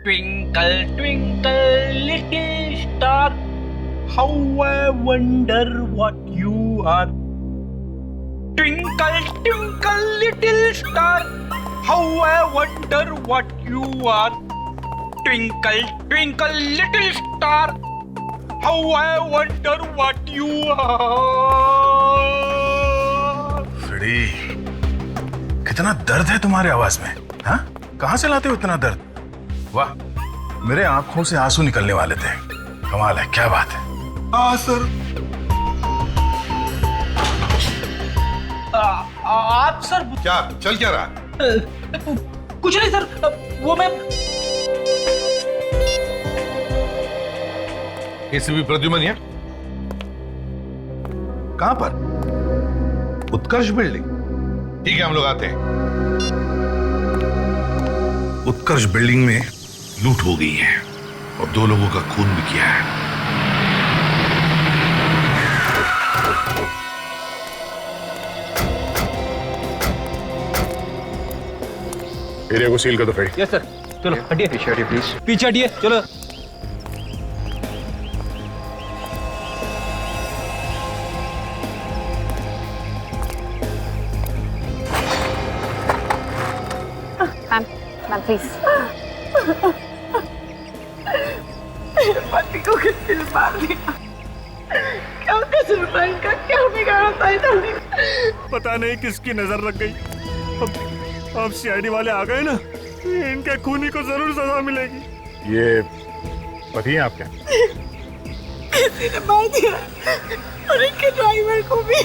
Twinkle, twinkle, little star, how I wonder what you are. Twinkle, twinkle, little star, how I wonder what you are. Twinkle, twinkle, little star, how I wonder what you are. Freddy, कितना दर्द है तुम्हारे आवाज में, हाँ? कहाँ से लाते हो इतना दर्द? वाह, मेरे आंखों से आंसू निकलने वाले थे। कमाल है, क्या बात है। हाँ सर। आप सर क्या चल क्या रहा? कुछ नहीं सर, वो मैं एसीपी प्रद्युमन है? कहां पर? उत्कर्ष बिल्डिंग। ठीक है, हम लोग आते हैं। उत्कर्ष बिल्डिंग में लूट हो गई है और 2 लोगों का खून भी किया है। एरिया को सील कर दो फ्रेडी। Yes sir. चलो हटिए, पीछे हटिए प्लीज, पीछे हटिए, चलो। Ma'am please. पति को किसने मार दिया? क्या कसूर था इनका? क्या बिगाड़ा था इन्होंने? पता नहीं किसकी नजर लग गई। अब सीआईडी वाले आ गए ना, इनके खूनी को जरूर सजा मिलेगी। ये पति है आपके? किसी ने मार दिया और इनके ड्राइवर को भी।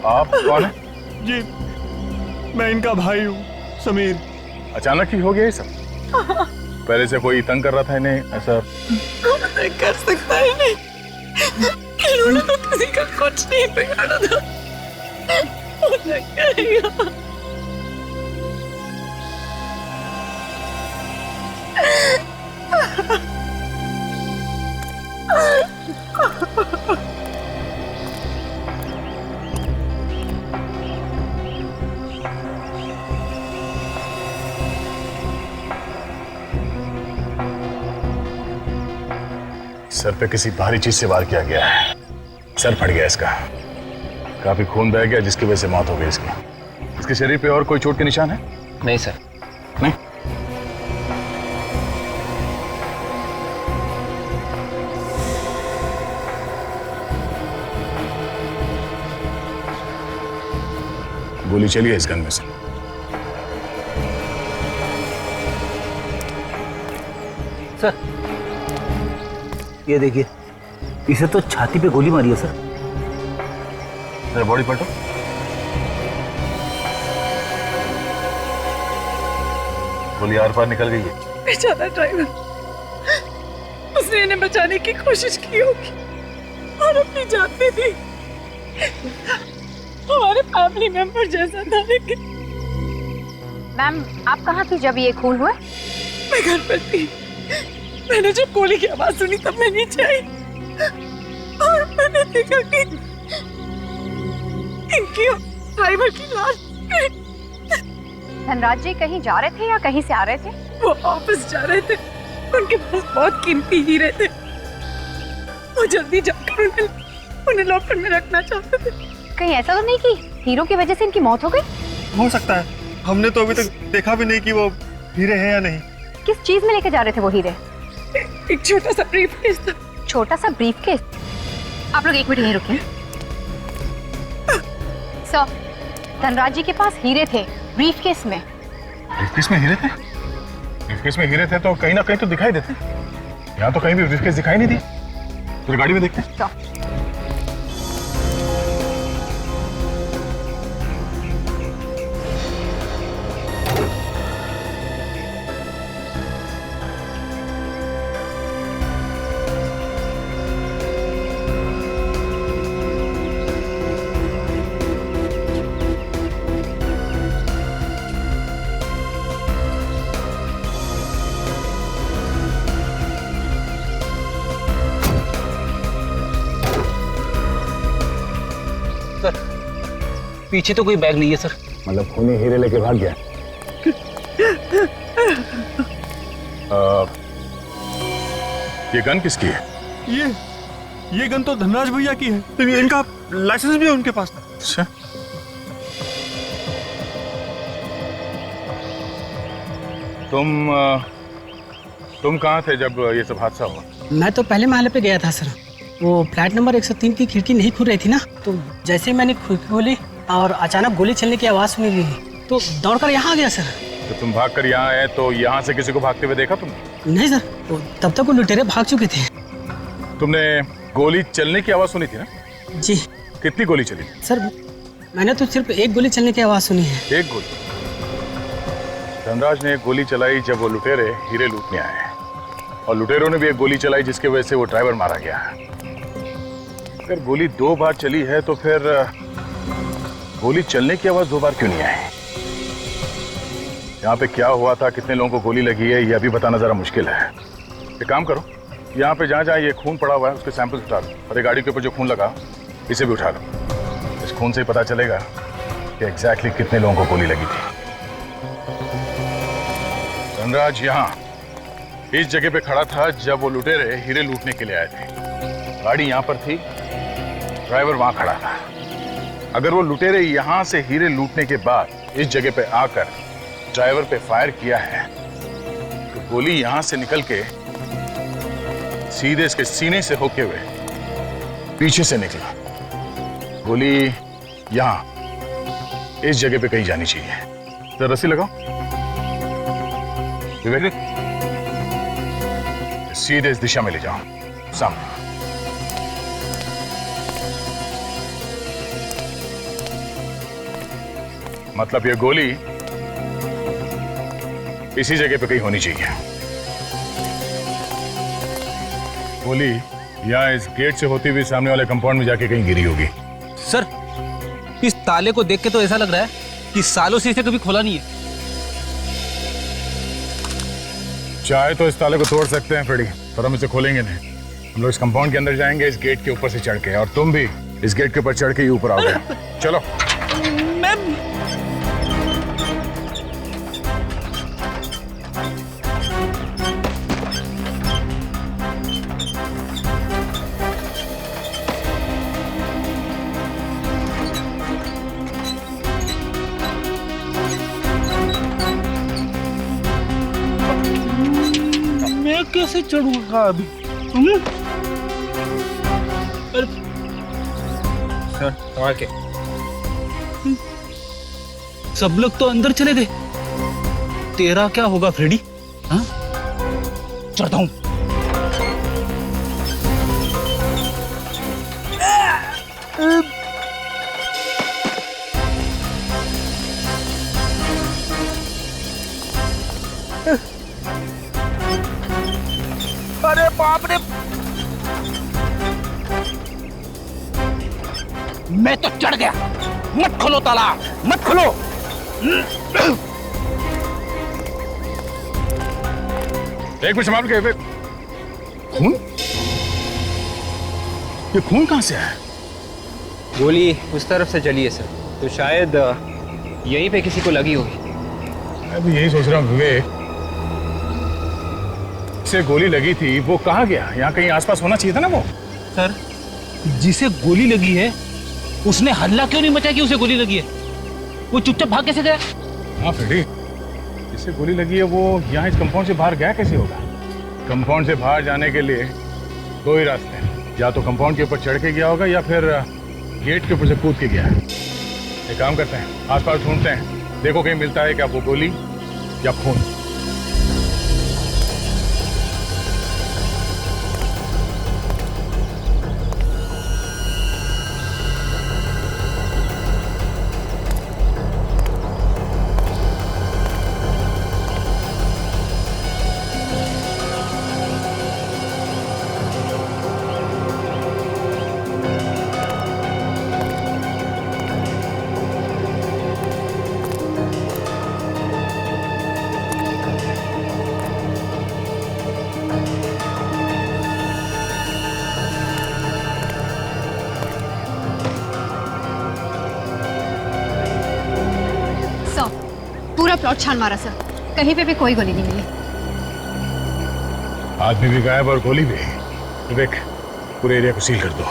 आप कौन है? जी, मैं इनका भाई हूँ, समीर। अचानक ही हो गया ये सब? पहले से कोई तंग कर रहा था इन्हें ऐसा? नहीं कर सकता है नहीं। इन्होंने तो किसी का कुछ नहीं बिगाड़ा था। उन्हें करेगा। सर पे किसी भारी चीज से वार किया गया है। सर फट गया इसका, काफी खून बह गया जिसकी वजह से मौत हो गई इसकी। इसके शरीर पे और कोई चोट के निशान है? नहीं सर। नहीं। गोली चली है इस गन में से। सर ये देखिए, इसे तो छाती पे गोली मारी है सर। जरा बॉडी पलटो। गोली आर पार निकल गई है। बेचारा ड्राइवर, उसने इन्हें बचाने की कोशिश की होगी और अपनी जान दे दी। हमारे फैमिली मेंबर जैसा था। लेकिन मैम आप कहाँ थी जब ये खून हुआ? मैं घर पर थी। मैंने जब गोली की आवाज सुनी तब मैं नीचे आई और मैंने देखा कि इनकी ड्राइवर की लाश। धनराज जी कहीं जा रहे थे या कहीं से आ रहे थे? वो ऑफिस जा रहे थे, उनके पास बहुत कीमती हीरे थे। वो जल्दी जाकर उन्हें लॉकर में रखना चाहते थे। कहीं ऐसा तो नहीं कि हीरो की वजह से इनकी मौत हो गई? हो सकता है, हमने तो अभी तक देखा भी नहीं कि वो हीरे हैं या नहीं। किस चीज में लेके जा रहे थे वो हीरे? एक छोटा सा ब्रीफकेस था। छोटा सा ब्रीफकेस? आप लोग 1 मिनट यहीं रुकिए। सर, धनराज जी के पास हीरे थे ब्रीफकेस में। ब्रीफकेस में हीरे थे? ब्रीफकेस में हीरे थे तो कहीं ना कहीं तो दिखाई देते। यहाँ तो कहीं भी ब्रीफकेस दिखाई नहीं दी। फिर गाड़ी में देखते हैं। तो पीछे तो कोई बैग नहीं है सर। मतलब खूनी हीरे लेके भाग गया। ये गन किसकी है? ये गन तो धनराज भैया की है। तो इनका लाइसेंस भी है उनके पास। अच्छा, तुम कहाँ थे जब ये सब हादसा हुआ? मैं तो पहले महल पे गया था सर। वो फ्लैट नंबर 103 की खिड़की नहीं खुल रही थी ना, तो जैसे ही मैंने खिड़की खोली और अचानक गोली चलने की आवाज़ सुनी दी तो दौड़कर यहाँ आ गया सर। तो तुम भागकर यहाँ आए तो यहाँ से किसी को भागते हुए देखा तुमने? नहीं सर, तब तक वो लुटेरे भाग चुके थे। तुमने गोली चलने की आवाज़ सुनी थी ना? जी कितनी गोली चली? सर, मैंने तो सिर्फ एक गोली चलने की आवाज़ सुनी है। एक गोली? धनराज ने एक गोली चलाई जब वो लुटेरे हीरे लूटने आए, और लुटेरों ने भी एक गोली चलाई जिसकी वजह से वो ड्राइवर मारा गया। अगर गोली 2 बार चली है तो फिर गोली चलने की आवाज 2 बार क्यों नहीं आई? यहाँ पे क्या हुआ था, कितने लोगों को गोली लगी है, ये अभी बताना जरा मुश्किल है। एक काम करो, यहाँ पे जहाँ जहाँ ये खून पड़ा हुआ है उसके सैंपल उठा लो, और एक गाड़ी के ऊपर जो खून लगा इसे भी उठा लो। इस खून से ही पता चलेगा कि एग्जैक्टली कितने लोगों को गोली लगी थी। धनराज यहाँ इस जगह पे खड़ा था जब वो लुटेरे हीरे लूटने के लिए आए थे। गाड़ी यहाँ पर थी, ड्राइवर वहां खड़ा था। अगर वो लुटेरे यहाँ से हीरे लूटने के बाद इस जगह पे आकर ड्राइवर पे फायर किया है तो गोली यहाँ से निकल के सीधे इसके सीने से होके हुए पीछे से निकला। गोली यहाँ इस जगह पे कहीं जानी चाहिए। तो रस्सी लगाओ विवेक, सीधे इस दिशा में ले जाओ, सामने। मतलब ये गोली इसी जगह पे कहीं होनी चाहिए। गोली यहाँ इस गेट से होती हुई सामने वाले कंपाउंड में जाके कहीं गिरी होगी। सर, इस ताले को देख के तो ऐसा लग रहा है कि सालों से इसे कभी खोला नहीं है। चाहे तो इस ताले को तोड़ सकते हैं फ्रेडी, पर हम इसे खोलेंगे नहीं। हम लोग इस कंपाउंड के अंदर जाएंगे इस गेट के ऊपर से चढ़ के, और तुम भी इस गेट के ऊपर चढ़ के ही ऊपर आओगे। चलो। मैं कैसे चढ़ूंगा अभी? सर, संभाल के। सब लोग तो अंदर चले गए, तेरा क्या होगा फ्रेडी? हाँ, चढ़ता हूं। अरे बाप रे, मैं तो चढ़ गया। मत खोलो ताला, मत खोलो। एक मिनट संभाल के। खून? ये खून कहां से आया? गोली उस तरफ से चली है सर, तो शायद यहीं पे किसी को लगी होगी। मैं भी यही सोच रहा हूँ विवेक, से गोली लगी थी वो कहाँ गया? यहाँ कहीं आसपास होना चाहिए था ना वो। सर, जिसे गोली लगी है उसने हल्ला क्यों नहीं मचाया कि उसे गोली लगी है? वो चुपचाप भाग कैसे गया? हाँ फ्रेडी, जिसे गोली लगी है वो यहाँ इस कंपाउंड से बाहर गया कैसे होगा? कंपाउंड से बाहर जाने के लिए 2 ही रास्ते हैं, या तो कंपाउंड के ऊपर चढ़ के गया होगा या फिर गेट के ऊपर से कूद के गया है। एक काम करते हैं, आसपास ढूंढते हैं, देखो कहीं मिलता है क्या वो गोली या खून। सर, पूरा प्लॉट छान मारा सर, कहीं पे भी कोई गोली नहीं मिली। आदमी भी गायब और गोली भी। विवेक, पूरे एरिया को सील कर दो।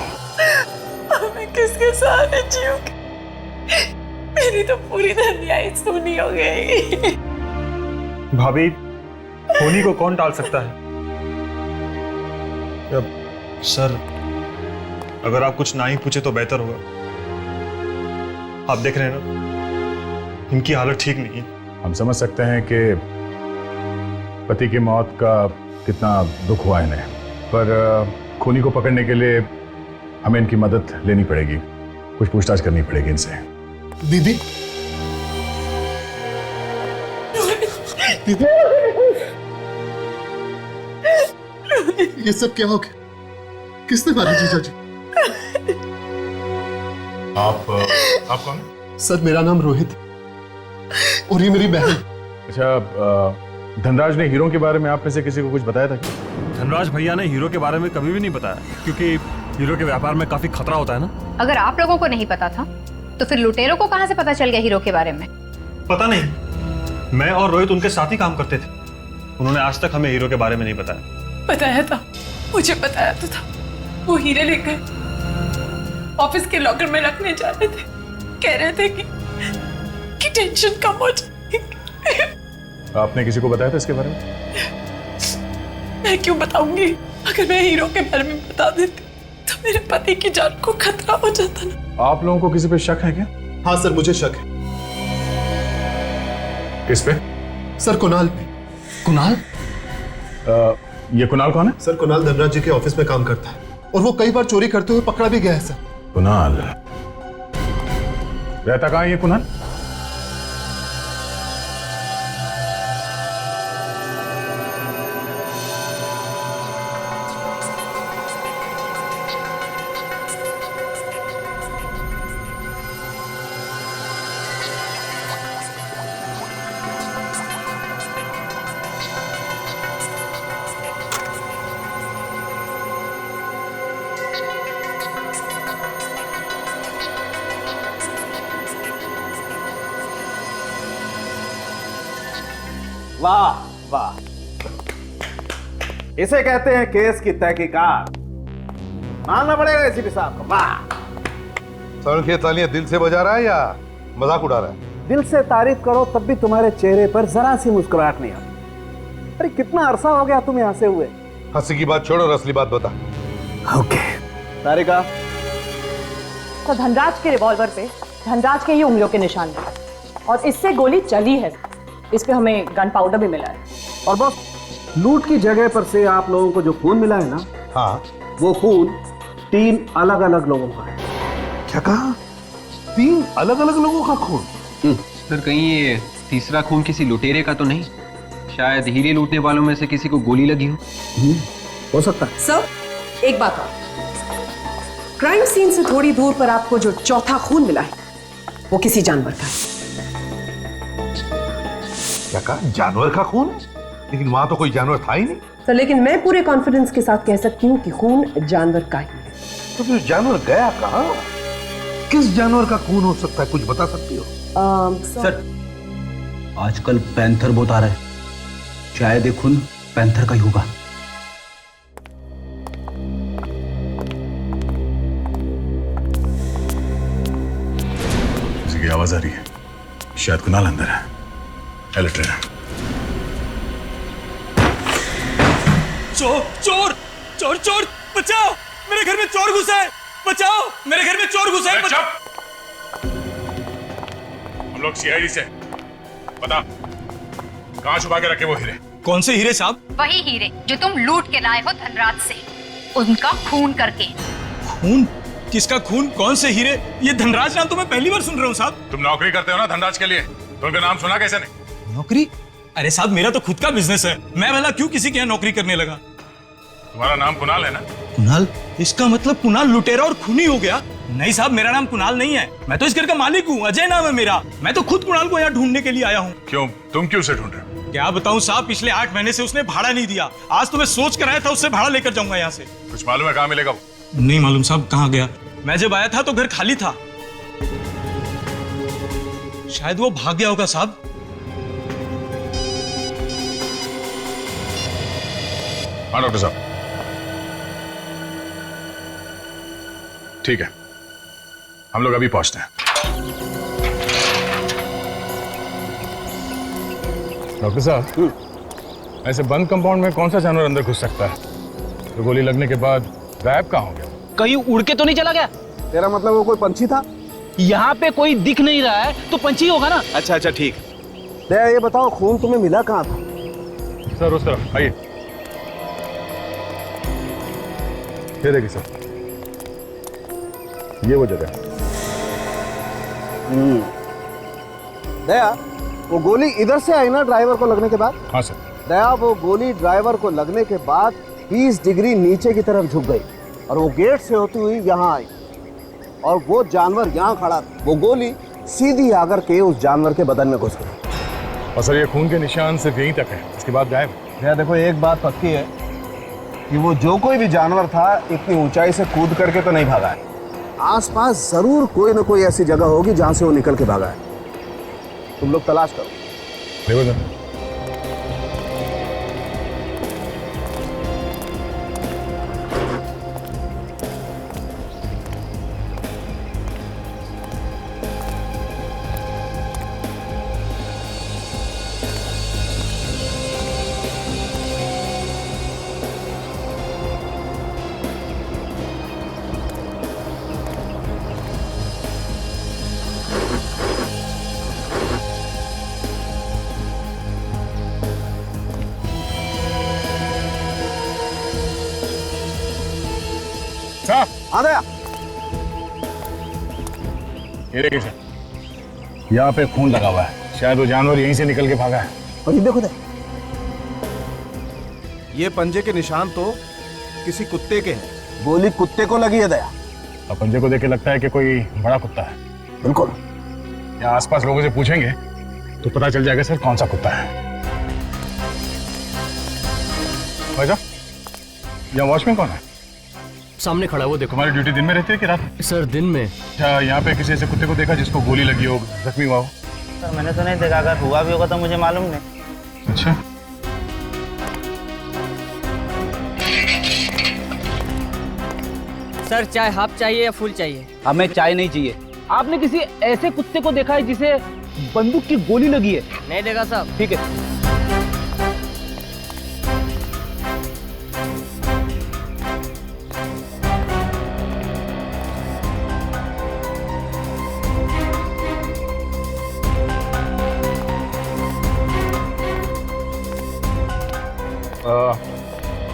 मैं किसके साथ जीऊंगी? मेरी तो पूरी दुनिया ही सुनी हो गई। भाभी, होनी को कौन टाल सकता है? सर, अगर आप कुछ ना ही पूछे तो बेहतर होगा। आप देख रहे हैं ना, इनकी हालत ठीक नहीं है। हम समझ सकते हैं कि पति की मौत का कितना दुख हुआ इन्हें, पर खूनी को पकड़ने के लिए हमें इनकी मदद लेनी पड़ेगी, कुछ पूछताछ करनी पड़ेगी इनसे। दीदी, दीदी, ये सब क्या हो गया? किसने मारा जीजा जी? आप कौन? सर, मेरा नाम रोहित है और ये मेरी बहन। अच्छा, धनराज ने हीरो के बारे में आप में से किसी को कुछ बताया था क्या? धनराज भैया ने हीरो के बारे में कभी भी नहीं बताया, क्योंकि हीरो के व्यापार में काफी खतरा होता है ना। अगर आप लोगों को नहीं पता था तो फिर लुटेरों को कहां से पता चल गया हीरो के बारे में? पता नहीं, मैं और रोहित उनके साथ ही काम करते थे। उन्होंने आज तक हमें हीरो के बारे में नहीं बताया। बताया था, मुझे बताया तो था। वो हीरे लेकर ऑफिस के लॉकर में रखने जा रहे थे। कह रहे थे कि टेंशन कम हो जाएगी। आपने किसी को बताया था इसके बारे में? मैं क्यों बताऊंगी? अगर मैं हीरो के बारे में बता देती तो मेरे पति की जान को खतरा हो जाता ना। आप लोगों को किसी पे शक है क्या? हाँ सर, मुझे शक है। किस पे? सर, कुणाल पे। कुणाल? ये कुणाल कौन है? सर, कुणाल धनराज जी के ऑफिस में काम करता है और वो कई बार चोरी करते हुए पकड़ा भी गया है सर। कुणाल रहता कहाँ है ये कुणाल? वाह वाह, इसे कहते हैं केस की तहकीकात। मानना पड़ेगा एसीपी साहब को। वाह। सर, ये तालियां दिल से बजा रहा है या मजाक उड़ा रहा है? दिल से तारीफ करो तब भी तुम्हारे चेहरे पर जरा सी मुस्कुराहट नहीं आती। अरे कितना अरसा हो गया तुम यहाँ से हुए? हंसी की बात छोड़ो और असली बात बता। ओके तारिका। तो धनराज के रिवॉल्वर पे धनराज के ही उंगलियों के निशान हैं और इससे गोली चली है। इस पे हमें गन पाउडर भी मिला है। और बस लूट की जगह पर से आप लोगों को जो खून मिला है ना, हाँ, वो खून 3 अलग अलग लोगों का है। क्या कहा? 3 अलग अलग लोगों का खून? सर, कहीं ये तीसरा खून किसी लुटेरे का तो नहीं? शायद हीरे लूटने वालों में से किसी को गोली लगी हो सकता है। सर, एक बात और, क्राइम सीन से थोड़ी दूर पर आपको जो चौथा खून मिला है वो किसी जानवर का है। क्या कहा? जानवर का खून? लेकिन वहां तो कोई जानवर था ही नहीं। सर, लेकिन मैं पूरे कॉन्फिडेंस के साथ कह सकती हूँ कि खून जानवर का ही है। तो फिर जानवर गया कहाँ? किस जानवर का खून हो सकता है? कुछ बता सकती हो? सर, आजकल पैंथर बहुत आ रहा है, शायद ये खून पैंथर का ही होगा। किसी की आवाज आ रही है, शायद कुणाल अंदर है। अलर्ट रहना। चोर चोर चोर चोर, बचाओ, मेरे घर में चोर घुसा है, बचाओ, मेरे घर में चोर घुसा है। चुप! हम लोग सीआईडी से। बता, कहाँ छुपा के रखे वो हीरे? कौन से हीरे साहब? वही हीरे जो तुम लूट के लाए हो धनराज से, उनका खून करके। खून? किसका खून? कौन से हीरे? ये धनराज नाम तो मैं पहली बार सुन रहा हूँ साहब। तुम नौकरी करते हो ना धनराज के लिए, तो उनका नाम सुना कैसे नहीं? नौकरी? अरे साहब, मेरा तो खुद का बिजनेस है, मैं भला क्यों किसी के यहाँ नौकरी करने लगा? तुम्हारा नाम कुणाल है ना? कुणाल? इसका मतलब कुणाल लुटेरा और खूनी हो गया? नहीं साहब, मेरा नाम कुणाल नहीं है, मैं तो इस घर का मालिक हूँ, अजय नाम है मेरा। मैं तो खुद कुणाल को यहाँ ढूंढने के लिए आया हूँ। क्यों? तुम क्यों उसे ढूंढ रहे हो? क्या बताऊँ साहब, पिछले 8 महीने से उसने भाड़ा नहीं दिया। आज तो मैं सोच कर आया था उससे भाड़ा लेकर जाऊंगा यहाँ से। कुछ मालूम है कहाँ मिलेगा वो? नहीं मालूम साहब, कहाँ गया? मैं जब आया था तो घर खाली था। शायद वो भाग गया होगा साहब। हाँ डॉक्टर साहब, ठीक है, हम लोग अभी पहुंचते हैं। डॉक्टर साहब, ऐसे बंद कंपाउंड में कौन सा जानवर अंदर घुस सकता है तो गोली लगने के बाद गायब कहाँ हो गया? कहीं उड़ के तो नहीं चला गया? तेरा मतलब वो कोई पंछी था? यहाँ पे कोई दिख नहीं रहा है तो पंछी होगा ना। अच्छा अच्छा ठीक। दया, ये बताओ खून तुम्हें मिला कहाँ था? सर उस तरफ आइए। ये देखिए सर, ये वो जगह। दया, वो गोली इधर से आई ना ड्राइवर को लगने के बाद? हाँ सर। दया, वो गोली ड्राइवर को लगने के बाद 20 डिग्री नीचे की तरफ झुक गई और वो गेट से होती हुई यहाँ आई और वो जानवर यहाँ खड़ा था। वो गोली सीधी आकर के उस जानवर के बदन में घुस गई। और सर ये खून के निशान सिर्फ यहीं तक है, इसके बाद गायब। दया देखो, एक बात पक्की है कि वो जो कोई भी जानवर था इतनी ऊंचाई से कूद करके तो नहीं भागा है। आसपास जरूर कोई ना कोई ऐसी जगह होगी जहां से वो निकल के भागा है। तुम लोग तलाश करो। देखो सर, आ गया। ये देखिए सर, यहाँ पे खून लगा हुआ है, शायद वो जानवर यहीं से निकल के भागा है। और ये देखो ये पंजे के निशान तो किसी कुत्ते के हैं। गोली कुत्ते को लगी है दया। अब पंजे को देख के लगता है कि कोई बड़ा कुत्ता है। बिल्कुल। यहाँ आसपास लोगों से पूछेंगे तो पता चल जाएगा सर कौन सा कुत्ता है। भाई साहब, यहाँ वॉचमैन कौन है? सामने खड़ा, वो देखो। तुम्हारी ड्यूटी दिन में रहती है कि रात में? सर दिन में। अच्छा, यहाँ पे किसी ऐसे कुत्ते को देखा जिसको गोली लगी हो, जख्मी हुआ हो? सर मैंने तो नहीं देखा, अगर हुआ भी होगा तो मुझे मालूम नहीं। अच्छा, सर चाय हाफ चाहिए या फुल चाहिए? हमें चाय नहीं चाहिए। आपने किसी ऐसे कुत्ते को देखा है जिसे बंदूक की गोली लगी है? नहीं देखा साहब। ठीक है।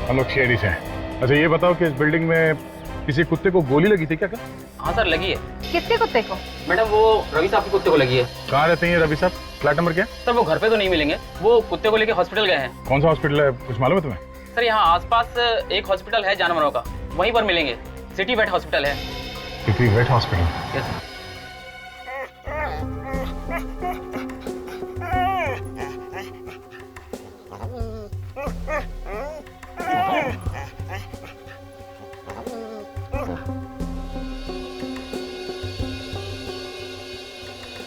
हम लोग शेरी से हैं। अच्छा ये बताओ कि इस बिल्डिंग में किसी कुत्ते को गोली लगी थी क्या? हाँ सर लगी है। किसके कुत्ते को? मैडम वो रवि साहब के कुत्ते को लगी है। कहाँ रहते हैं रवि साहब? फ्लैट नंबर क्या? सर वो घर पे तो नहीं मिलेंगे, वो कुत्ते को लेके हॉस्पिटल गए हैं। कौन सा हॉस्पिटल है, कुछ मालूम है तुम्हें? सर यहाँ आसपास एक हॉस्पिटल है जानवरों का, वहीं पर मिलेंगे। सिटी वेट हॉस्पिटल है। City vet hospital? Yes sir.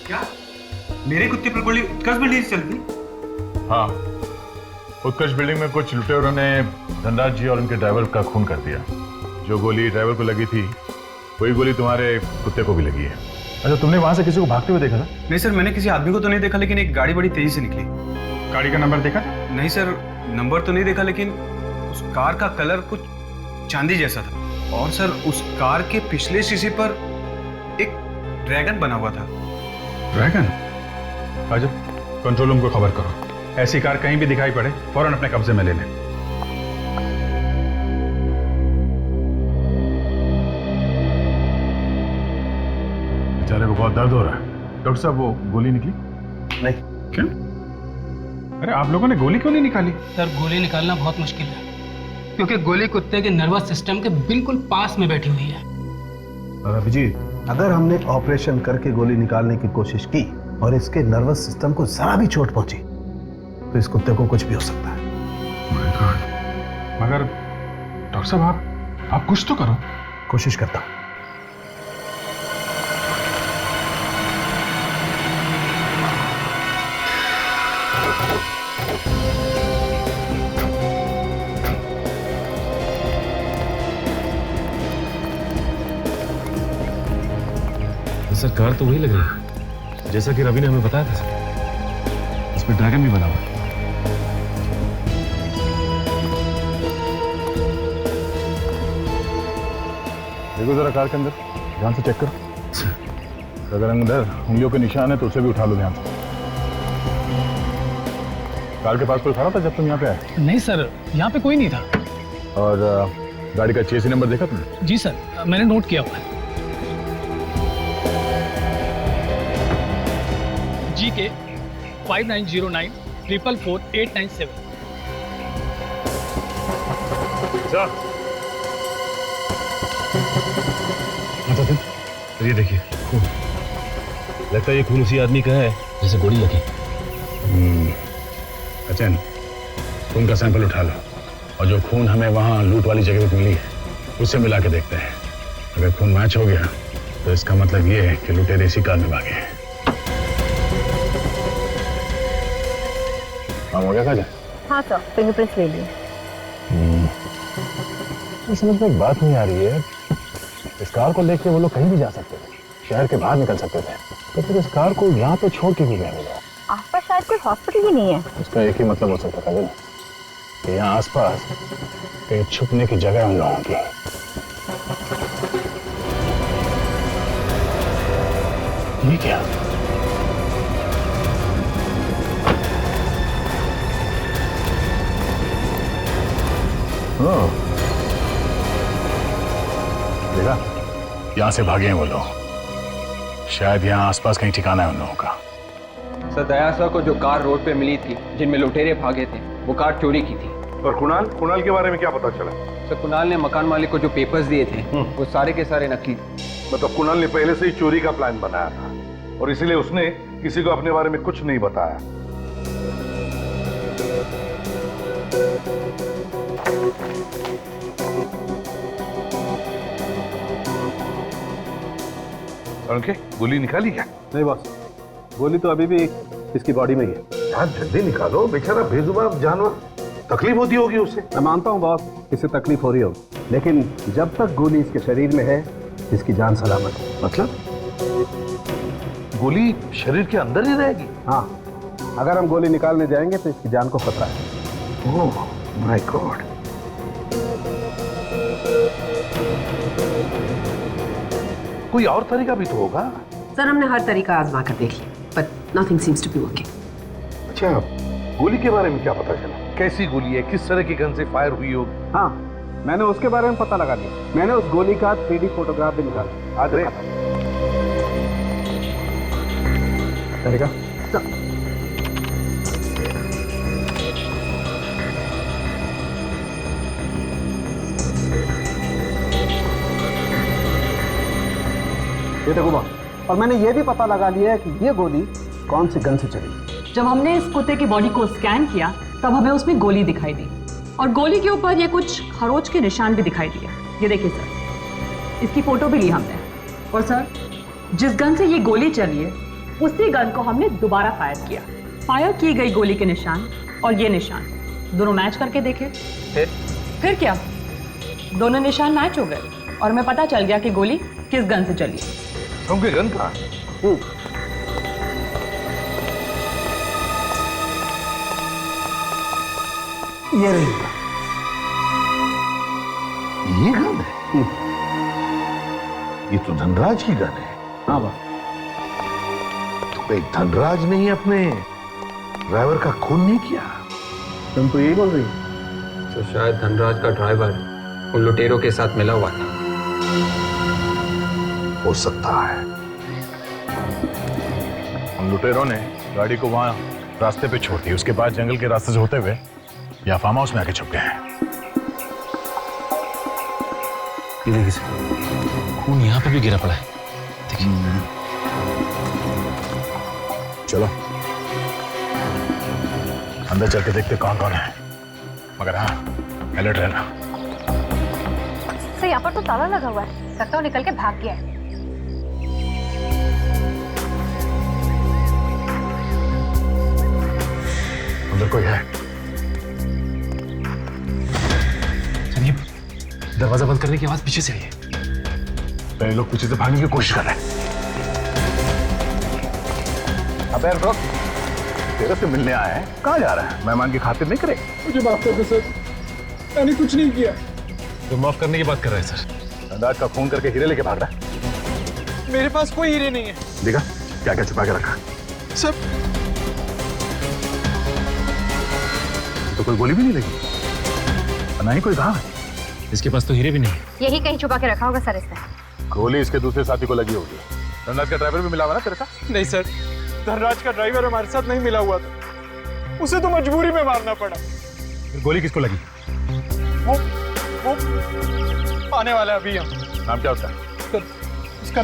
क्या मेरे कुत्ते पर गोली उत्कर्ष बिल्डिंग से चलती? हाँ, उत्कर्ष बिल्डिंग में कुछ लुटेरों ने धनराज जी और उनके ड्राइवर का खून कर दिया। जो गोली ड्राइवर को लगी थी वही गोली तुम्हारे कुत्ते को भी लगी है। अच्छा, तुमने वहां से किसी को भागते हुए देखा था? नहीं सर, मैंने किसी आदमी को तो नहीं देखा, लेकिन एक गाड़ी बड़ी तेजी से निकली। गाड़ी का नंबर देखा? नहीं सर, नंबर तो नहीं देखा, लेकिन उस कार का कलर कुछ चांदी जैसा था। और सर उस कार के पिछले शीशे पर एक ड्रैगन बना हुआ था। ड्रैगन? अजब, कंट्रोल रूम को खबर करो, ऐसी कार कहीं भी दिखाई पड़े फौरन अपने कब्जे में ले लें। बेचारे को बहुत दर्द हो रहा है। डॉक्टर साहब, वो गोली निकली? नहीं। क्यों? अरे आप लोगों ने गोली क्यों नहीं निकाली? सर गोली निकालना बहुत मुश्किल है, क्योंकि गोली कुत्ते के नर्वस सिस्टम के बिल्कुल पास में बैठी हुई है। अभिजीत, अगर हमने ऑपरेशन करके गोली निकालने की कोशिश की और इसके नर्वस सिस्टम को जरा भी चोट पहुंची तो इस कुत्ते को कुछ भी हो सकता है। मगर डॉक्टर साहब आप कुछ तो करो। कोशिश करता हूं। सर कार तो वही लग रही है जैसा कि रवि ने हमें बताया था सर। इस पे ड्रैगन भी बना हुआ है। देखो जरा कार के अंदर ध्यान से चेक करो। अगर अंदर उंगलियों के निशान है तो उसे भी उठा लो ध्यान से। कार के पास कोई खड़ा था जब तुम यहाँ पे आए? नहीं सर, यहाँ पे कोई नहीं था। और गाड़ी का चेसी नंबर देखा तुमने? जी सर, मैंने नोट किया हुआ है। GK 5909 444 897। अच्छा फिर ये देखिए खून। लगता है ये खून उसी आदमी का है जिसे गोली लगी। अचन, खून का सैंपल उठा लो और जो खून हमें वहाँ लूट वाली जगह पे मिली है उससे मिला के देखते हैं। अगर खून मैच हो गया तो इसका मतलब ये है कि लुटेरे इसी कार में भागे हैं। काम हो गया काजल? हाँ सर, फिंगरप्रिंट्स ले लिए। समझ में एक बात नहीं आ रही है। इस कार को लेके वो लोग कहीं भी जा सकते थे, शहर के बाहर निकल सकते थे, तो फिर इस कार को यहाँ पे छोड़ के भी गए वो लोग। आसपास शायद कोई हॉस्पिटल ही नहीं है। इसका एक ही मतलब हो सकता है कि यहाँ आसपास कहीं छुपने की जगह उन लोगों की। ये क्या? देखा, यहाँ से भागे हैं वो लोग। शायद यहाँ आसपास कहीं ठिकाना है उन लोगों का। सर दया सर को जो कार रोड पे मिली थी जिनमें लुटेरे भागे थे वो कार चोरी की थी। और कुणाल के बारे में क्या पता चला? सर कुणाल ने मकान मालिक को जो पेपर्स दिए थे वो सारे के सारे नकली थे। मतलब कुणाल ने पहले से ही चोरी का प्लान बनाया था और इसीलिए उसने किसी को अपने बारे में कुछ नहीं बताया। उनके गोली निकाली क्या? नहीं बॉस, गोली तो अभी भी इसकी बॉडी में ही है। यार जल्दी निकालो, बेचारा बेजुबान जानवर, तकलीफ होती होगी उसे। मैं मानता हूँ बॉस, इससे तकलीफ हो रही होगी, लेकिन जब तक गोली इसके शरीर में है इसकी जान सलामत है। मतलब गोली शरीर के अंदर ही रहेगी? हाँ, अगर हम गोली निकालने जाएंगे तो इसकी जान को खतरा है। Oh my God. कोई और तरीका भी तो होगा। सर हमने हर तरीका आजमा कर देख लिया, but nothing seems to be working. अच्छा, गोली के बारे में क्या पता चला? कैसी गोली है, किस तरह की गन से फायर हुई होगी? हाँ, मैंने उसके बारे में पता लगा लिया। मैंने उस गोली का 3D फोटोग्राफ भी निकाला। आज तरीका ये देखो बॉस, और मैंने ये भी पता लगा लिया है कि ये गोली कौन सी गन से चली। जब हमने इस कुत्ते की बॉडी को स्कैन किया तब हमें उसमें गोली दिखाई दी और गोली के ऊपर ये कुछ खरोच के निशान भी दिखाई दिए। ये देखिए सर, इसकी फोटो भी ली हमने। और सर, जिस गन से ये गोली चली है उसी गन को हमने दोबारा फायर किया। फायर की गई गोली के निशान और ये निशान दोनों मैच करके देखे। फिर क्या, दोनों निशान मैच हो गए और हमें पता चल गया कि गोली किस गन से चली है। उनके गन कहाँ? ये रही। ये गन है? ये तो धनराज की गन है। हाँ बॉस। तो कहीं धनराज ने ही अपने ड्राइवर का खून नहीं किया? तुम तो यही बोल रही तो शायद धनराज का ड्राइवर उन लुटेरों के साथ मिला हुआ था। हो सकता है। उन लुटेरों ने गाड़ी को वहां रास्ते पे छोड़ दी, उसके बाद जंगल के रास्ते से होते हुए या फार्म हाउस में आके छुप गए हैं। ये देखिए सर, खून यहाँ पे भी गिरा पड़ा है। देखिए। चलो अंदर चल के देखते कौन कौन है, मगर हाँ अलर्ट रहना। सर यहाँ पर तो ताला लगा हुआ है, लगता है निकल के भाग गया है। अंदर कोई है? चलिए, दरवाजा बंद करने की आवाज पीछे से आई है। पहले लोग पीछे से भागने की कोशिश कर रहे हैं। अबे रुक, तेरे से मिलने आए हैं, कहाँ जा रहा है? मेहमान की खातिर नहीं करे? मुझे माफ कर दो सर, मैंने कुछ नहीं किया। तो माफ करने की बात कर रहा है सर। धनराज का खून करके हीरे लेके भाग रहा है। मेरे पास कोई हीरे नहीं है। देखा क्या क्या छुपा के रखा? सर तो कोई गोली भी नहीं लगी, ना ही कोई घाव है। इसके पास तो हीरे भी नहीं है। यही कहीं छुपा के रखा होगा सर इसने। गोली इसके दूसरे साथी को लगी होगी। धनराज का ड्राइवर भी मिला हुआ ना तेरे साथ? नहीं सर, धनराज का ड्राइवर हमारे साथ नहीं मिला हुआ था, उसे तो मजबूरी में मारना पड़ा। फिर गोली किसको लगी? वो आने वाला है अभी हम। नाम क्या उसका? सर उसका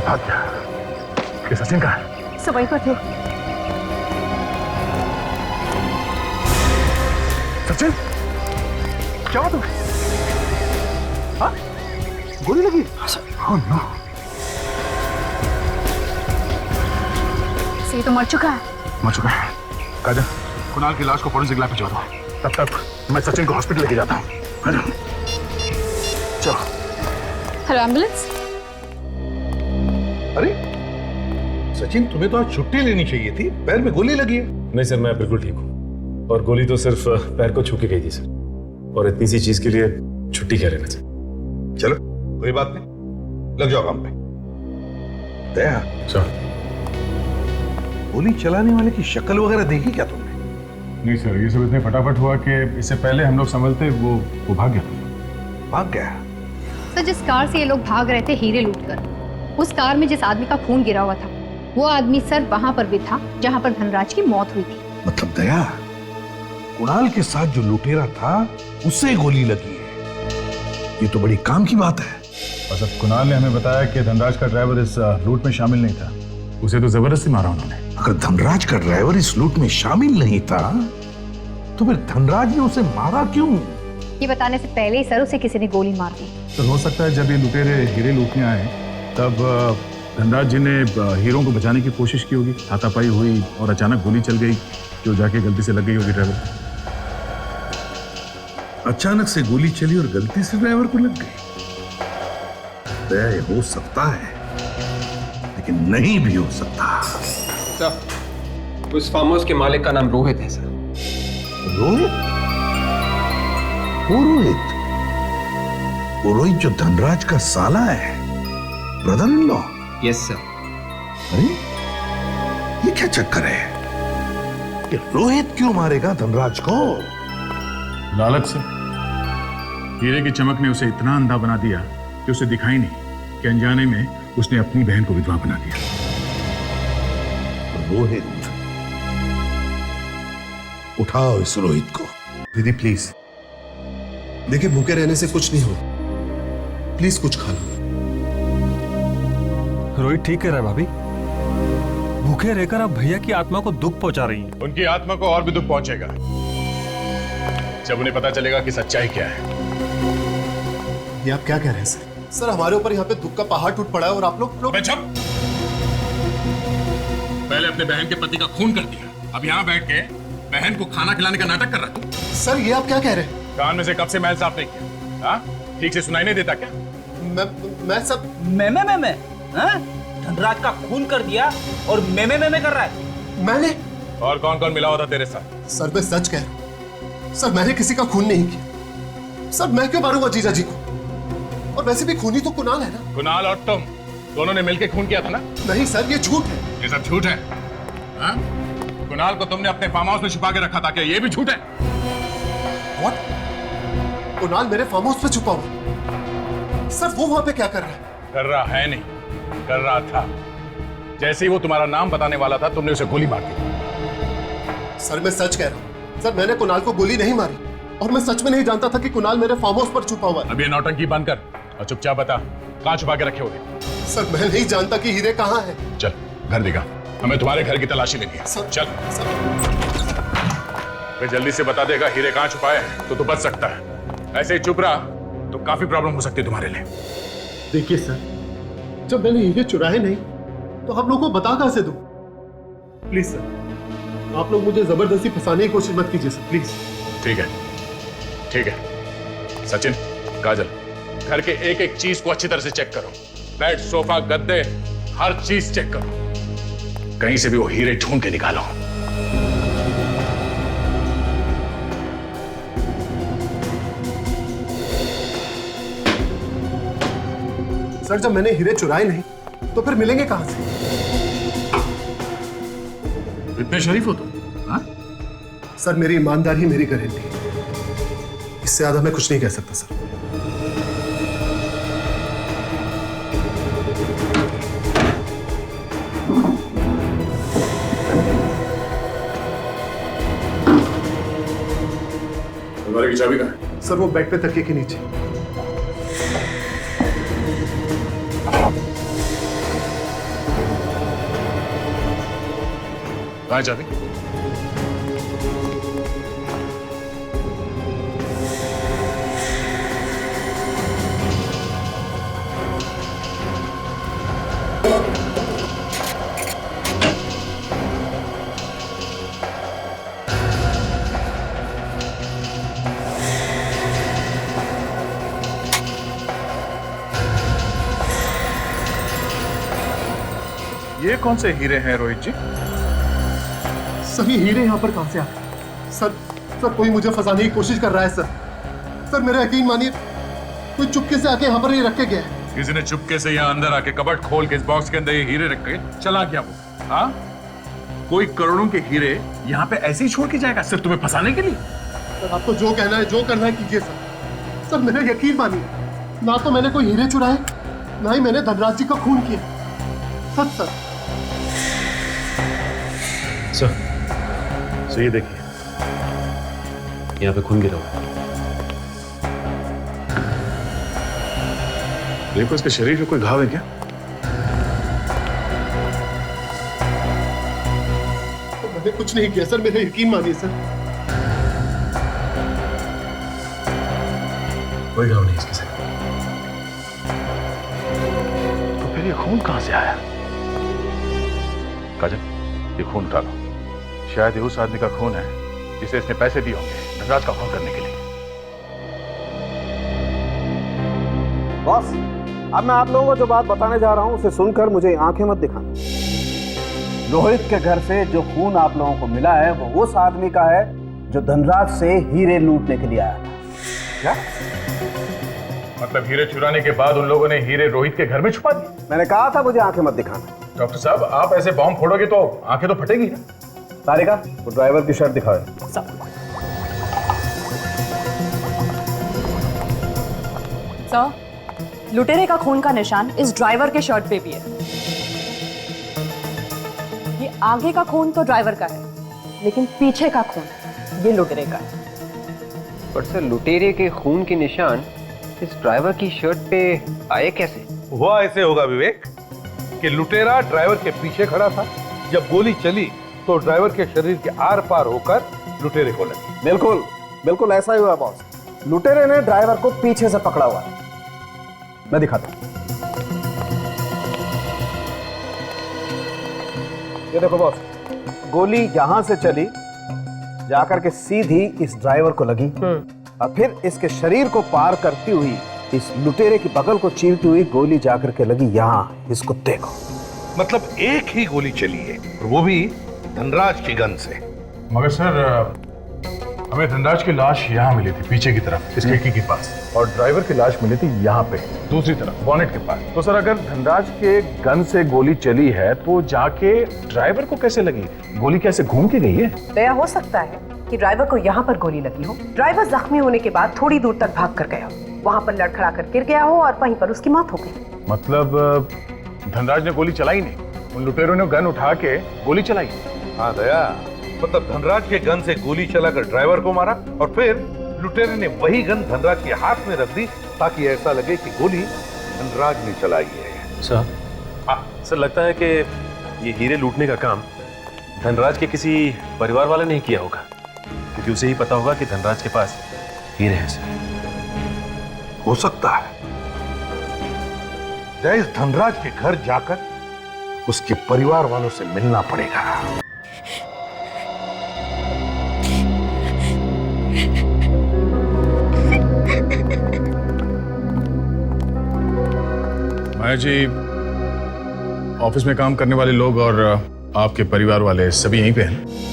भाग गया। ये सचिन कहाँ है? सब वहीं पर थे। सचिन क्या हुआ तुम्हें? हाँ? गोली लगी? Oh, no. ये तो मर चुका है। मर चुका है। काजल, कुणाल की लाश को फॉरेंसिक लैब भिजवा दो। तब तक मैं सचिन को हॉस्पिटल लेके जाता हूँ। चलो। Hello ambulance. अरे सचिन, तुम्हें तो आज छुट्टी लेनी चाहिए थी, पैर में गोली लगी है। नहीं सर, मैं बिल्कुल ठीक हूँ, और गोली तो सिर्फ पैर को छू के गई थी सर, और इतनी सी चीज के लिए छुट्टी क्या लेना सर। चलो कोई बात नहीं, लग जाओ काम पे। दया सर, गोली चलाने वाले की शक्ल वगैरह देखी क्या तुमने? नहीं सर, ये सब इतने फटाफट हुआ कि इससे पहले हम लोग संभलते वो भाग गया। भाग गया? सर, जिस कार से ये लोग भाग रहे थे हीरे लूटकर, उस कार में जिस आदमी का खून गिरा हुआ था, वो आदमी सर वहां पर भी था जहां पर धनराज की मौत हुई थी। मतलब दया, कुणाल के साथ जो लुटेरा था उससे गोली लगी है, ये तो बड़ी काम की बात है। और सब कुणाल ने हमें बताया कि धनराज का ड्राइवर इस लूट में शामिल नहीं था, उसे तो जबरदस्ती मारा उन्होंने। अगर धनराज का ड्राइवर इस लूट में शामिल नहीं था तो फिर धनराज ने उसे मारा क्यों? ये बताने से पहले ही सर उसे किसी ने गोली मार दी। तो हो सकता है जब ये लुटेरे हीरे लूटने आए तब धनराज जी ने हीरों को बचाने की कोशिश की होगी, हाथापाई हुई और अचानक गोली चल गई जो जाके गलती से लग गई होगी ड्राइवर। अचानक से गोली चली और गलती से ड्राइवर को लग गई। तय हो सकता है, लेकिन नहीं भी हो सकता। सर, उस फार्म हाउस के मालिक का नाम रोहित है सर। रोहित? वो रोहित? वो रोहित जो धनराज का साला है, brother in law? Yes sir. अरे ये क्या चक्कर है कि रोहित क्यों मारेगा धनराज को? लालच से। हीरे की चमक ने उसे इतना अंधा बना दिया कि उसे दिखाई नहीं कि अनजाने में उसने अपनी बहन को विधवा बना दिया। रोहित, उठाओ इस रोहित को। दीदी प्लीज, देखिए भूखे रहने से कुछ नहीं हो, प्लीज कुछ खा लो। रोहित ठीक कह रहा है भाभी, भूखे रहकर आप भैया की आत्मा को दुख पहुंचा रही हैं। उनकी आत्मा को और भी दुख पहुंचेगा जब उन्हें पता चलेगा कि सच्चाई क्या है। ये आप क्या कह रहे हैं सर? सर, हमारे ऊपर यहाँ पे दुख का पहाड़ टूट पड़ा है और आप लोग चुप। पहले अपने बहन के पति का खून कर दिया, अब यहाँ बैठ के बहन को खाना खिलाने का नाटक कर रहा तू। सर, ये आप क्या कह रहे हैं? कान में से कब से मैल साफ नहीं किया? हाँ, ठीक से सुनाई नहीं देता क्या? मैं सब मैं धनराज का खून कर दिया और मैं कर रहा है। मैंने? और कौन कौन मिला हुआ था तेरे साथ? सर, मैं सच कह रहा हूं सर, मैंने किसी का खून नहीं किया। सर, मैं क्यों मारूंगा जीजा जी को? और वैसे भी खूनी तो कुणाल है ना। कुणाल और तुम दोनों ने मिलकर खून किया था ना? नहीं सर, ये झूठ है। ये सब झूठ है। हाँ? कुणाल को तुमने अपने फार्म हाउस में छुपा के रखा था, क्या ये भी झूठ है? What? कुणाल मेरे फार्म हाउस पे छुपा हुआ? सर, वो वहां पे क्या कर रहा है? कर रहा है नहीं, कर रहा था। जैसे ही वो तुम्हारा नाम बताने वाला था तुमने उसे गोली मार दी। सर, मैं सच कह रहा हूँ सर, मैंने कुणाल को गोली नहीं मारी और मैं सच में नहीं जानता था कि कुणाल मेरे फार्म हाउस पर छुपा हुआ है। अब ये नौटंकी बंद कर और चुपचाप बता कहाँ छुपा के रखे होगे? सर, मैं नहीं जानता कि हीरे कहाँ है। चल घर दिखा, हमें तुम्हारे घर की तलाशी लेनी है। चल। अगर जल्दी से बता देगा हीरे कहाँ छुपाए हैं, तो बच सकता है। ऐसे ही चुप रहा तो काफी प्रॉब्लम हो सकती है तुम्हारे लिए। देखिए सर, जब मैंने हीरे चुराए नहीं तो आप लोगों को बता कहां से दूं? प्लीज सर, आप लोग मुझे जबरदस्ती फंसाने की कोशिश मत कीजिए सर, प्लीज। ठीक है, ठीक है। सचिन, काजल, घर के एक एक चीज को अच्छी तरह से चेक करो। बेड, सोफा, गद्दे, हर चीज चेक करो। कहीं से भी वो हीरे ढूंढ के निकालो। सर, जब मैंने हीरे चुराए नहीं तो फिर मिलेंगे कहां से? इतने शरीफ हो तुम? हाँ? सर, मेरी ईमानदारी मेरी गारंटी। इससे ज्यादा मैं कुछ नहीं कह सकता सर। अलमारी की चाबी कहाँ है? सर, वो बेड पे तकिए के नीचे। कहाँ है चाबी? ये कौन से हीरे हैं रोहित जी? सर, ये हीरे यहाँ पर कहां से आ गए? सर, कोई मुझे फंसाने की कोशिश कर रहा है सर। सर, मेरा यकीन मानिए, कोई चुपके से आके यहाँ पर ये रख के गया है। किसी ने चुपके से यहाँ अंदर आके कबर्ड खोल के इस बॉक्स के अंदर ये हीरे रख के चला गया वो। हाँ? कोई करोड़ों के हीरे यहाँ पे ऐसे ही छोड़ के जाएगा सिर्फ तुम्हें फंसाने के लिए? सर, आपको जो कहना है, जो करना है कीजिए सर। सर, मेरा यकीन मानिए, ना तो मैंने कोई हीरे चुराए, ना ही मैंने धनराज जी का खून किया। सच सर। सर, ये देखिए, यहाँ पे खून गिरा हुआ है। देखो, इसके शरीर में कोई घाव है क्या? तो मैंने कुछ नहीं किया सर, मेरा यकीन मानिए सर। कोई घाव नहीं इसके शरीर। तो फिर ये खून कहां से आया? काजल, ये खून उठा लो। शायद ये उस आदमी का खून है जिसे इसने पैसे दिए होंगे धनराज का खून करने के लिए। बॉस, अब मैं आप लोगों को जो बात बताने जा रहा हूं उसे सुनकर मुझे आंखें मत दिखाना। रोहित के घर से जो खून आप लोगों को मिला है वो उस आदमी का है जो धनराज से हीरे लूटने के लिए आया था। क्या मतलब हीरे चुराने के बाद उन लोगों ने हीरे रोहित के घर में छुपा दिए? मैंने कहा था मुझे आंखें मत दिखाना। डॉक्टर साहब, आप ऐसे बॉम्ब फोड़ोगे तो आंखें तो फटेगी ना। तारिका, वो ड्राइवर की शर्ट दिखाओ। सर, लुटेरे का खून का निशान इस ड्राइवर के शर्ट पे भी है। ये आगे का खून तो ड्राइवर का है, लेकिन पीछे का खून ये लुटेरे का है। पर सर, लुटेरे के खून के निशान इस ड्राइवर की शर्ट पे आए कैसे? हुआ ऐसे होगा विवेक कि लुटेरा ड्राइवर के पीछे खड़ा था। जब गोली चली तो ड्राइवर के शरीर के आर पार होकर लुटेरे को लगी। बिल्कुल बिल्कुल ऐसा ही हुआ बॉस। लुटेरे ने ड्राइवर को पीछे से पकड़ा हुआ है। मैं दिखाता हूं। ये देखो बॉस, गोली यहां से चली जाकर के सीधी इस ड्राइवर को लगी और फिर इसके शरीर को पार करती हुई इस लुटेरे की बगल को चीरती हुई गोली जाकर के लगी यहां इस कुत्ते को। मतलब एक ही गोली चली है, और वो भी धनराज की गन से। मगर सर, हमें धनराज की लाश यहाँ मिली थी पीछे की तरफ इस खिड़की के पास, और ड्राइवर की लाश मिली थी यहाँ पे दूसरी तरफ बॉनेट के पास। तो सर, अगर धनराज के गन से गोली चली है तो जाके ड्राइवर को कैसे लगी? गोली कैसे घूम के गई है? दया हो सकता है कि ड्राइवर को यहाँ पर गोली लगी हो। ड्राइवर जख्मी होने के बाद थोड़ी दूर तक भाग कर गया, वहां पर लड़खड़ा कर गिर गया हो और वहीं पर उसकी मौत हो गई। मतलब धनराज ने गोली चलाई नहीं, उन लुटेरों ने गन उठा के गोली चलाई। हाँ दया, मतलब धनराज के गन से गोली चलाकर ड्राइवर को मारा और फिर लुटेरे ने वही गन धनराज के हाथ में रख दी ताकि ऐसा लगे कि गोली धनराज ने चलाई है। सर, लगता है कि ये हीरे लूटने का काम धनराज के किसी परिवार वाले ने किया होगा, क्योंकि उसे ही पता होगा कि धनराज के पास हीरे हैं सर। हो सकता है जयेश धनराज के घर जाकर उसके परिवार वालों से मिलना पड़ेगा। माया जी, ऑफिस में काम करने वाले लोग और आपके परिवार वाले सभी यहीं पे हैं।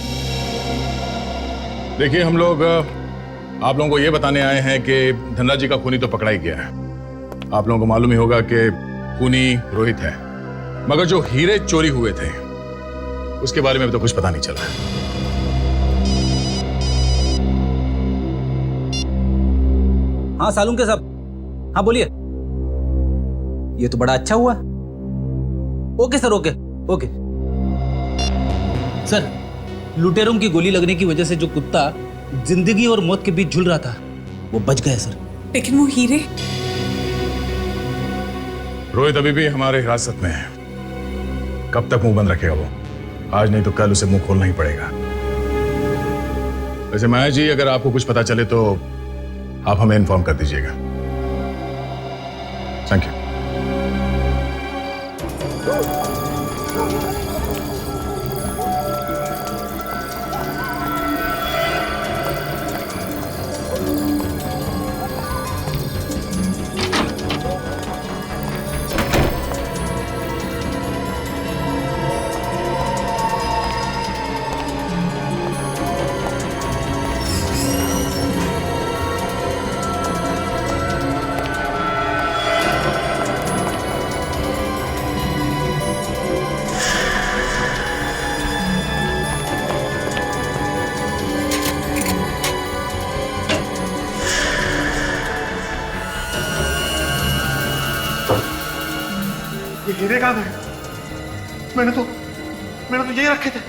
देखिए, हम लोग आप लोगों को ये बताने आए हैं कि धनराज जी का खूनी तो पकड़ा ही गया है। आप लोगों को मालूम ही होगा कि खूनी रोहित है, मगर जो हीरे चोरी हुए थे उसके बारे में अभी तो कुछ पता नहीं चला। हाँ सालुंके साहब, हाँ बोलिए। ये तो बड़ा अच्छा हुआ। Okay sir, okay okay. Sir, लुटेरों की गोली लगने की वजह से जो कुत्ता जिंदगी और मौत के बीच झूल रहा था वो बच गया सर। लेकिन वो हीरे? रोहित अभी भी हमारे हिरासत में है। कब तक मुंह बंद रखेगा वो? आज नहीं तो कल उसे मुंह खोलना ही पड़ेगा। वैसे माया जी, अगर आपको कुछ पता चले तो आप हमें इन्फॉर्म कर दीजिएगा। Thank you. हीरे कहाँ गए? मैंने तो यही रखे थे।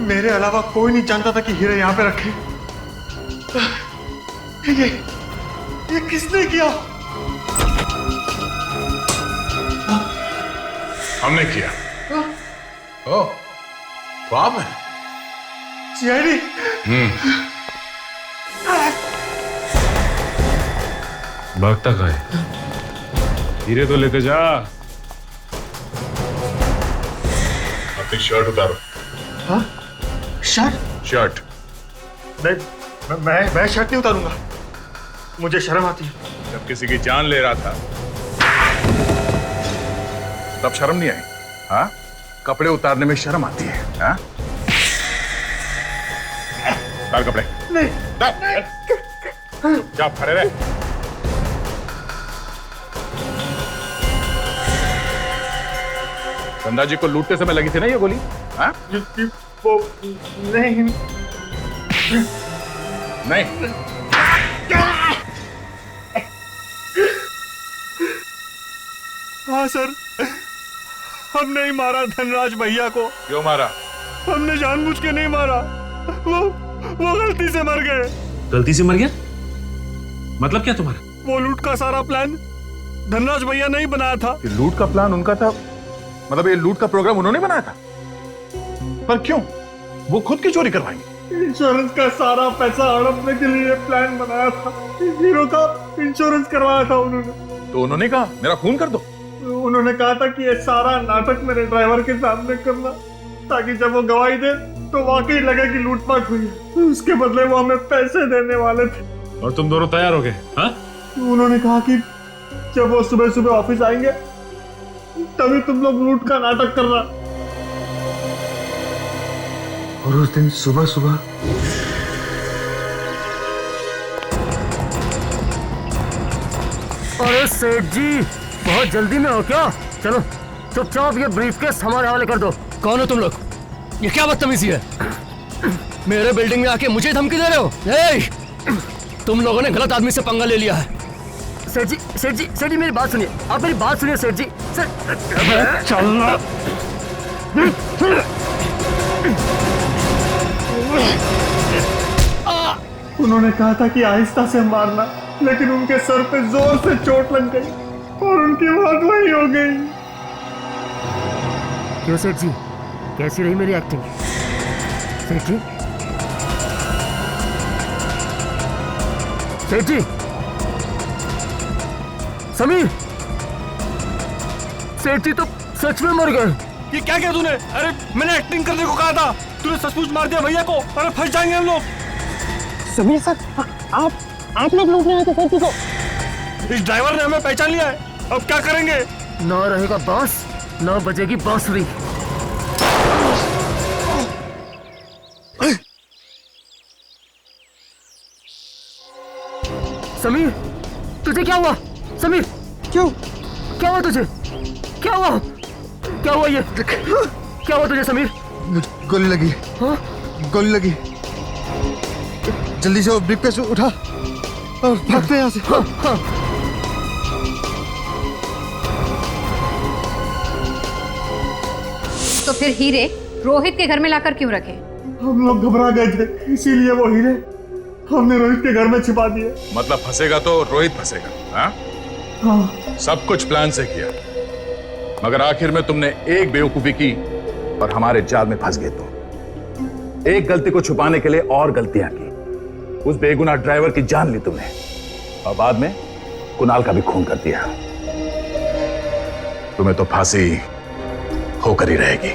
मेरे अलावा कोई नहीं जानता था कि हीरे यहाँ पे रखे। ये किसने किया? हमने किया। ओ, तो आप हैं? सीआईडी? भागता कहाँ है? हीरे तो लेते जा। अपनी शर्ट उतारो। हाँ? शर्ट? शर्ट। नहीं, मैं शर्ट नहीं उतारूंगा। मुझे शर्म आती है। जब किसी की जान ले रहा था तब शर्म नहीं आई? हाँ? कपड़े उतारने में शर्म आती है? हाँ? उतार कपड़े। नहीं। क्या खड़े रहे? धनराज जी को लूटते समय लगी थी ना ये गोली? हाँ? वो नहीं। नहीं। हाँ सर, हमने ही मारा धनराज भैया को। क्यों मारा? हमने जानबूझ के नहीं मारा, वो गलती से मर गए। गलती से मर गया? मतलब क्या तुम्हारा? वो लूट का सारा प्लान धनराज भैया नहीं बनाया था। लूट का प्लान उनका था? मतलब ये लूट का प्रोग्राम उन्होंने बनाया था? पर क्यों? वो खुद की चोरी करवाएंगे? इंश्योरेंस का सारा पैसा हड़पने के लिए प्लान बनाया था। हीरो का इंश्योरेंस करवाया था उन्होंने। तो उन्होंने कहा मेरा खून कर दो। उन्होंने कहा था कि ये सारा नाटक मेरे ड्राइवर के सामने करना, ताकि जब वो गवाही दे तो वाकई लगे कि लूटपाट हुई है। उसके बदले वो हमें पैसे देने वाले थे। और तुम दोनों तैयार हो गए? हाँ? उन्होंने कहा कि जब वो सुबह सुबह ऑफिस आएंगे तभी तुम लोग लूट का नाटक करना। और उस दिन सुबह सुबह अरे सेठ जी, बहुत जल्दी में हो क्या? चलो चुपचाप ये ब्रीफकेस हमारे हवाले कर दो। कौन हो तुम लोग? ये क्या बदतमीजी है? मेरे बिल्डिंग में आके मुझे धमकी दे रहे हो? तुम लोगों ने गलत आदमी से पंगा ले लिया है। सेठ जी मेरी बात सुनिए। आप मेरी बात सुनिए सेठ जी। चलना। उन्होंने कहा था कि आहिस्ता से मारना, लेकिन उनके सर पे जोर से चोट लग गई और उनकी मौत वही हो गई। क्यों सेठ जी, कैसी रही मेरी एक्टिंग? सेठ जी, सेठ जी, समीर, सेठ जी तो सच में मर गए। ये क्या किया तूने? अरे मैंने एक्टिंग करने को कहा था, तूने सचमुच मार दिया भैया को। अरे फंस जाएंगे हम लोग। समीर सर, आप लोग लूटने आए थे सेठ जी को। इस ड्राइवर ने हमें पहचान लिया है, अब क्या करेंगे? ना रहेगा बांस, ना बजेगी बांसुरी। समीर, तुझे क्या हुआ? समीर, क्यों? क्या हुआ तुझे? क्या हुआ? क्या हुआ ये? क्या हुआ तुझे समीर? गोली लगी। हाँ? गोली लगी। जल्दी से वो ब्रीफकेस उठा और भागते यहाँ से। हाँ, हाँ। तो फिर हीरे रोहित के घर में लाकर क्यों रखे? हम लोग घबरा गए थे, इसीलिए वो हीरे हमने रोहित के घर में छिपा दिए। मतलब फंसेगा तो रोहित फंसेगा? हाँ? हाँ। सब कुछ प्लान से किया, मगर आखिर में तुमने एक बेवकूफी की और हमारे जाल में फंस गए तुम। एक गलती को छुपाने के लिए और गलतियां की। उस बेगुनाह ड्राइवर की जान ली तुमने और बाद में कुणाल का भी खून कर दिया। तुम्हें तो फांसी होकर ही रहेगी।